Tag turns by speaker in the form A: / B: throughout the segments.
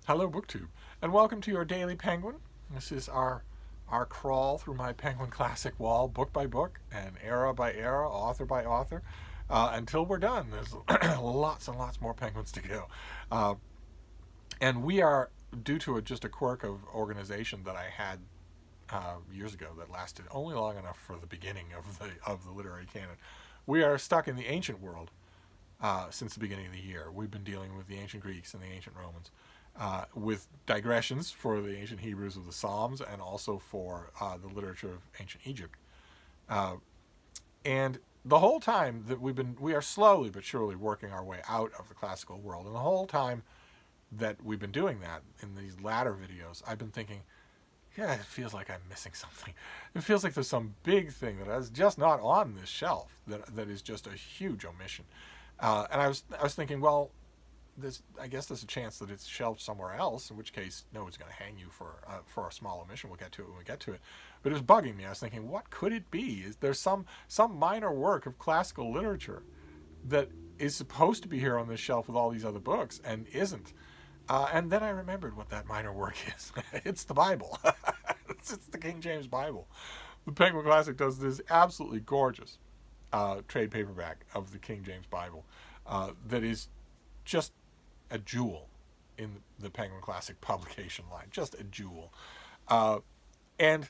A: Hello, BookTube, and welcome to your Daily Penguin. This is our crawl through my Penguin Classic wall, book by book, and era by era, author by author, until we're done. There's lots and lots more Penguins to go, uh, and we are due to just a quirk of organization that I had years ago that lasted only long enough for the beginning of the literary canon. We are stuck in the ancient world since the beginning of the year. We've been dealing with the ancient Greeks and the ancient Romans, with digressions for the ancient Hebrews of the Psalms and also for the literature of ancient Egypt. Uh, and the whole time that we are slowly but surely working our way out of the classical world. And the whole time that we've been doing that in these latter videos, I've been thinking, yeah, it feels like I'm missing something. It feels like there's some big thing that is just not on this shelf that is just a huge omission. And I was thinking, well, I guess there's a chance that it's shelved somewhere else. In which case, no one's going to hang you for a small omission. We'll get to it when we get to it. But it was bugging me. I was thinking, what could it be? Is there some minor work of classical literature that is supposed to be here on this shelf with all these other books and isn't? And then I remembered what that minor work is. It's the Bible. It's the King James Bible. The Penguin Classic does this absolutely gorgeous trade paperback of the King James Bible that is just a jewel in the Penguin Classic publication line. Just a jewel. And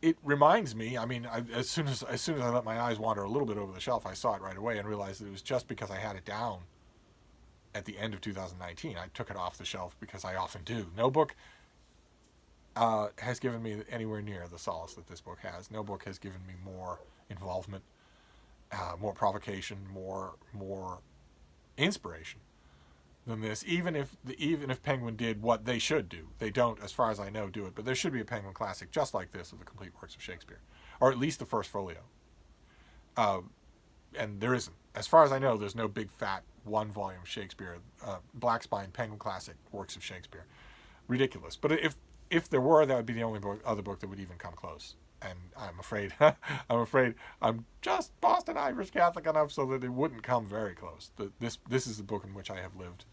A: it reminds me, I mean, as soon as I let my eyes wander a little bit over the shelf, I saw it right away and realized that it was just because I had it down at the end of 2019. I took it off the shelf because I often do. No book has given me anywhere near the solace that this book has. No book has given me more involvement, more provocation, more inspiration than this. Even if Penguin did what they should do, they don't, as far as I know, do it. But there should be a Penguin Classic just like this of the complete works of Shakespeare, or at least the first folio. And there isn't. As far as I know, there's no big fat one-volume Shakespeare, black spine Penguin Classic works of Shakespeare. Ridiculous. But if there were, that would be the only other book that would even come close. And I'm afraid I'm just Boston Irish Catholic enough so that it wouldn't come very close. This is the book in which I have lived,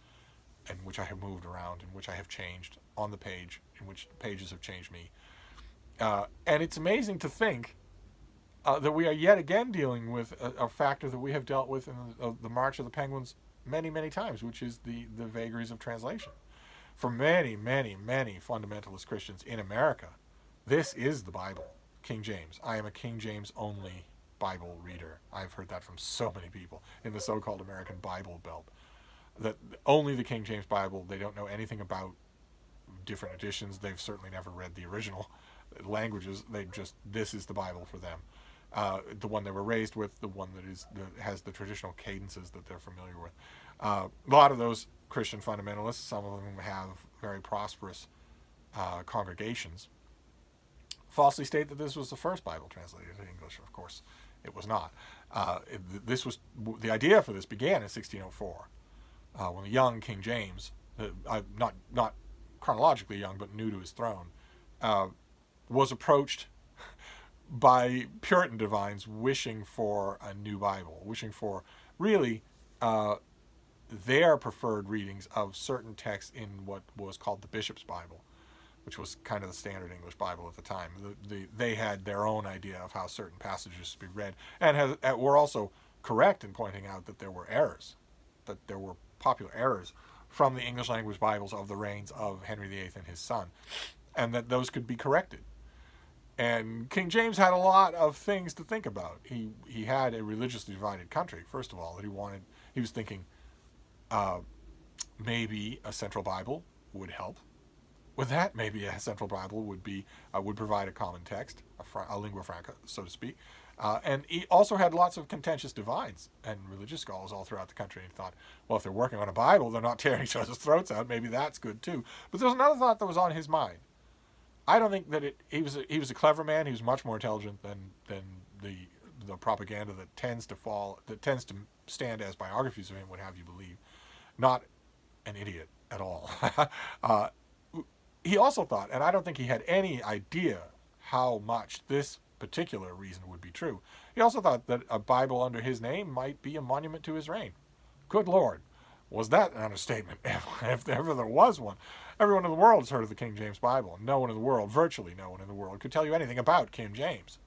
A: in which I have moved around, in which I have changed on the page, in which the pages have changed me. And it's amazing to think that we are yet again dealing with a factor that we have dealt with in the March of the Penguins many, many times, which is the vagaries of translation. For many, many, many fundamentalist Christians in America, this is the Bible, King James. I am a King James only Bible reader. I've heard that from so many people in the so-called American Bible Belt. That only the King James Bible, they don't know anything about different editions. They've certainly never read the original languages. This is the Bible for them. The one they were raised with, the one that has the traditional cadences that they're familiar with. A lot of those Christian fundamentalists, some of them have very prosperous congregations, falsely state that this was the first Bible translated into English. Of course, it was not. The idea for this began in 1604, when the young King James, not chronologically young but new to his throne, was approached by Puritan divines wishing for a new Bible, wishing for really their preferred readings of certain texts in what was called the Bishop's Bible, which was kind of the standard English Bible at the time. They had their own idea of how certain passages should be read, and were also correct in pointing out that there were errors, that there were popular errors from the English language Bibles of the reigns of Henry VIII and his son, and that those could be corrected. And King James had a lot of things to think about. He had a religiously divided country, first of all, that he was thinking maybe a central Bible would help. With that, maybe a central Bible would provide a common text, a lingua franca, so to speak. And he also had lots of contentious divines and religious scholars all throughout the country. And he thought, well, if they're working on a Bible, they're not tearing each other's throats out. Maybe that's good too. But there was another thought that was on his mind. I don't think that he was a clever man. He was much more intelligent than the propaganda that tends to stand as biographies of him would have you believe. Not an idiot at all. He also thought, and I don't think he had any idea how much this particular reason would be true. He also thought that a Bible under his name might be a monument to his reign. Good Lord. Was that an understatement? If ever there was one. Everyone in the world has heard of the King James Bible. No one in the world, virtually no one in the world, could tell you anything about King James.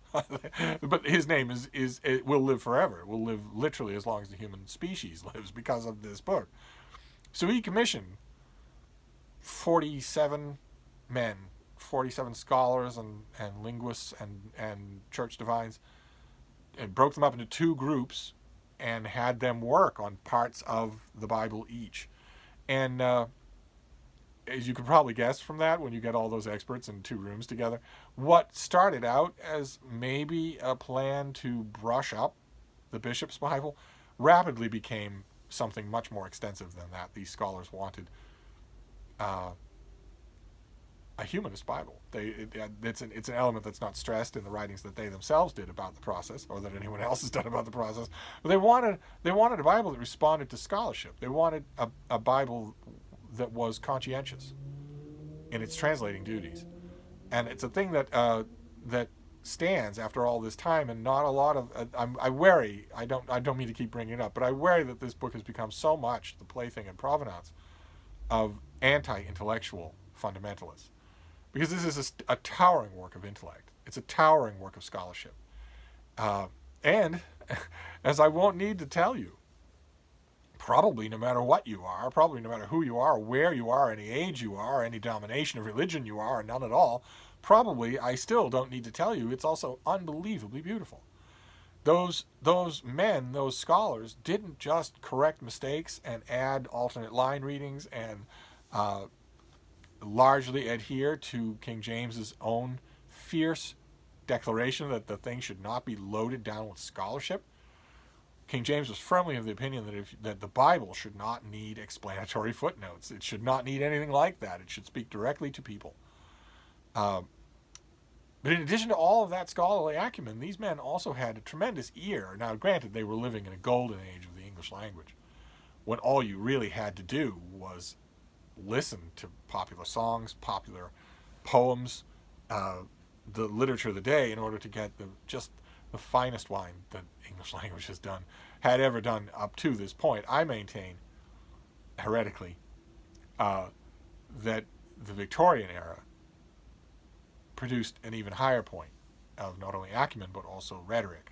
A: But his name it will live forever. It will live literally as long as the human species lives because of this book. So he commissioned 47 men, 47 scholars and linguists and church divines, and broke them up into two groups and had them work on parts of the Bible each. And as you can probably guess from that, when you get all those experts in two rooms together, what started out as maybe a plan to brush up the bishop's Bible rapidly became something much more extensive than that. These scholars wanted a humanist Bible. It's an element that's not stressed in the writings that they themselves did about the process, or that anyone else has done about the process. But they wanted a Bible that responded to scholarship. They wanted a Bible that was conscientious in its translating duties, and it's a thing that stands after all this time. And not a lot of I worry. I don't mean to keep bringing it up, but I worry that this book has become so much the plaything and provenance of anti-intellectual fundamentalists. Because this is a towering work of intellect. It's a towering work of scholarship. And, as I won't need to tell you, probably no matter what you are, probably no matter who you are, where you are, any age you are, any denomination of religion you are, or none at all, probably I still don't need to tell you it's also unbelievably beautiful. Those men, those scholars, didn't just correct mistakes and add alternate line readings and largely adhere to King James's own fierce declaration that the thing should not be loaded down with scholarship. King James was firmly of the opinion that the Bible should not need explanatory footnotes. It should not need anything like that. It should speak directly to people. But in addition to all of that scholarly acumen, these men also had a tremendous ear. Now, granted, they were living in a golden age of the English language, when all you really had to do was listen to popular songs, popular poems, the literature of the day, in order to get the finest wine that English language had ever done up to this point. I maintain, heretically, that the Victorian era produced an even higher point of not only acumen but also rhetoric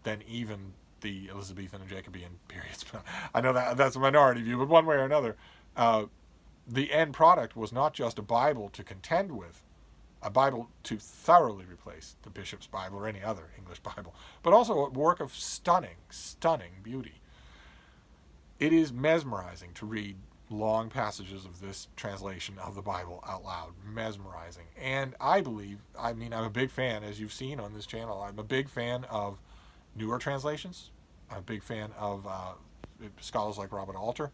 A: than even the Elizabethan and Jacobean periods. I know that's a minority view, but one way or another, the end product was not just a Bible to contend with, a Bible to thoroughly replace the Bishop's Bible or any other English Bible, but also a work of stunning, stunning beauty. It is mesmerizing to read long passages of this translation of the Bible out loud. Mesmerizing. And I'm a big fan, as you've seen on this channel, I'm a big fan of newer translations. I'm a big fan of scholars like Robert Alter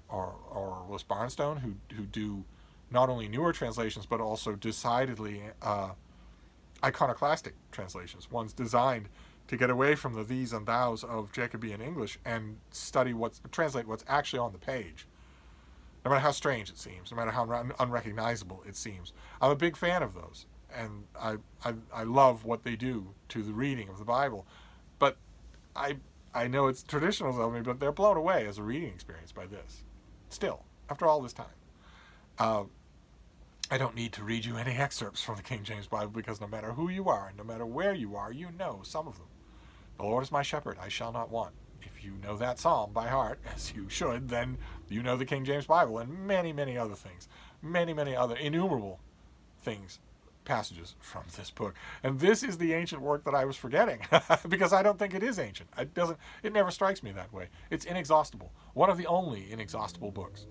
A: or Willis Barnstone, who do not only newer translations but also decidedly iconoclastic translations, ones designed to get away from the these and thous of Jacobean English and translate what's actually on the page, no matter how strange it seems, no matter how unrecognizable it seems. I'm a big fan of those, and I love what they do to the reading of the Bible. But I know it's traditional of me, but they're blown away as a reading experience by this. Still, after all this time. I don't need to read you any excerpts from the King James Bible, because no matter who you are and no matter where you are, you know some of them. The Lord is my shepherd, I shall not want. If you know that psalm by heart, as you should, then you know the King James Bible and many, many other things. Many, many other innumerable things, passages from this book. And this is the ancient work that I was forgetting, because I don't think it is ancient. It never strikes me that way. It's inexhaustible. One of the only inexhaustible books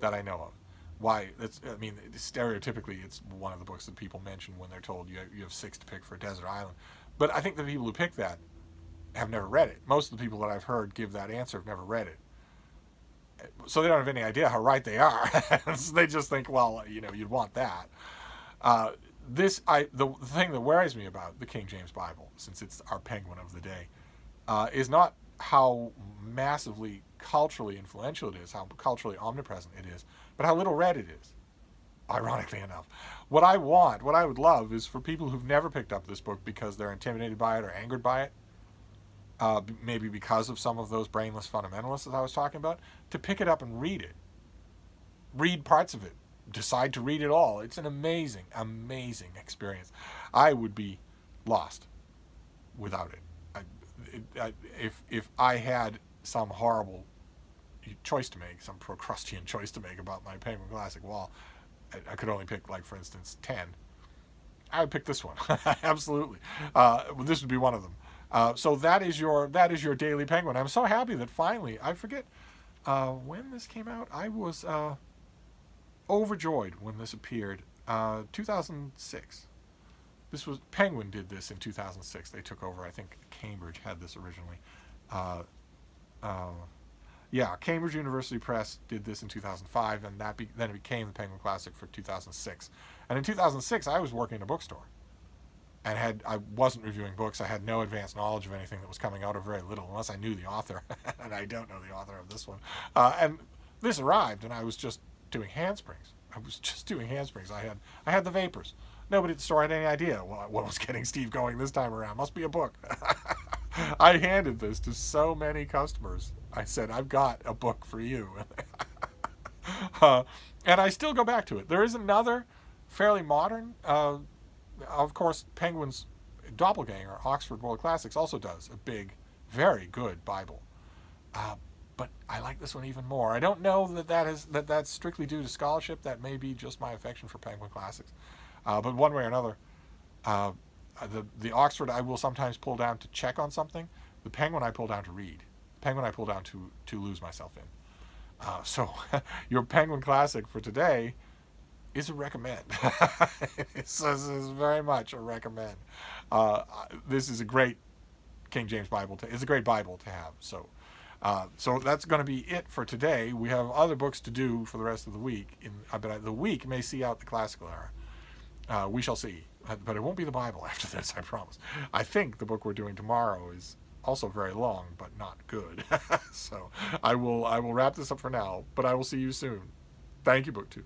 A: that I know of. Why? Stereotypically, it's one of the books that people mention when they're told you have 6 to pick for a desert island. But I think the people who pick that have never read it. Most of the people that I've heard give that answer have never read it. So they don't have any idea how right they are. They just think, well, you'd want that. The thing that worries me about the King James Bible, since it's our penguin of the day, is not how massively culturally influential it is, how culturally omnipresent it is, but how little read it is, ironically enough. What I would love, is for people who've never picked up this book because they're intimidated by it or angered by it, maybe because of some of those brainless fundamentalists that I was talking about, to pick it up and read it. Read parts of it. Decide to read it all. It's an amazing, amazing experience. I would be lost without it. If I had some horrible choice to make, some Procrustean choice to make about my Penguin Classic wall, I could only pick, like, for instance, 10. I would pick this one. Absolutely. This would be one of them. So that is your Daily Penguin. I'm so happy that finally, I forget when this came out. I was overjoyed when this appeared. 2006. This was Penguin did this in 2006. They took over. I think Cambridge had this originally. Uh, uh, yeah, Cambridge University Press did this in 2005, and then it became the Penguin Classic for 2006. And in 2006, I was working in a bookstore, and I wasn't reviewing books. I had no advanced knowledge of anything that was coming out, or very little, unless I knew the author, and I don't know the author of this one. And this arrived, and I was just doing handsprings. I had the vapors. Nobody at the store had any idea what was getting Steve going this time around. Must be a book. I handed this to so many customers. I said, I've got a book for you. And I still go back to it. There is another fairly modern, of course, Penguin's doppelganger, Oxford World Classics, also does a big, very good Bible. But I like this one even more. I don't know that's strictly due to scholarship. That may be just my affection for Penguin Classics. But one way or another, the Oxford I will sometimes pull down to check on something. The Penguin I pull down to read. Penguin I pull down to lose myself in. So your Penguin Classic for today is a recommend. It's very much a recommend. This is a great King James Bible. It's a great Bible to have. So that's going to be it for today. We have other books to do for the rest of the week. But the week may see out the classical era. We shall see. But it won't be the Bible after this, I promise. I think the book we're doing tomorrow is also very long, but not good. So I will wrap this up for now, but I will see you soon. Thank you, BookTube.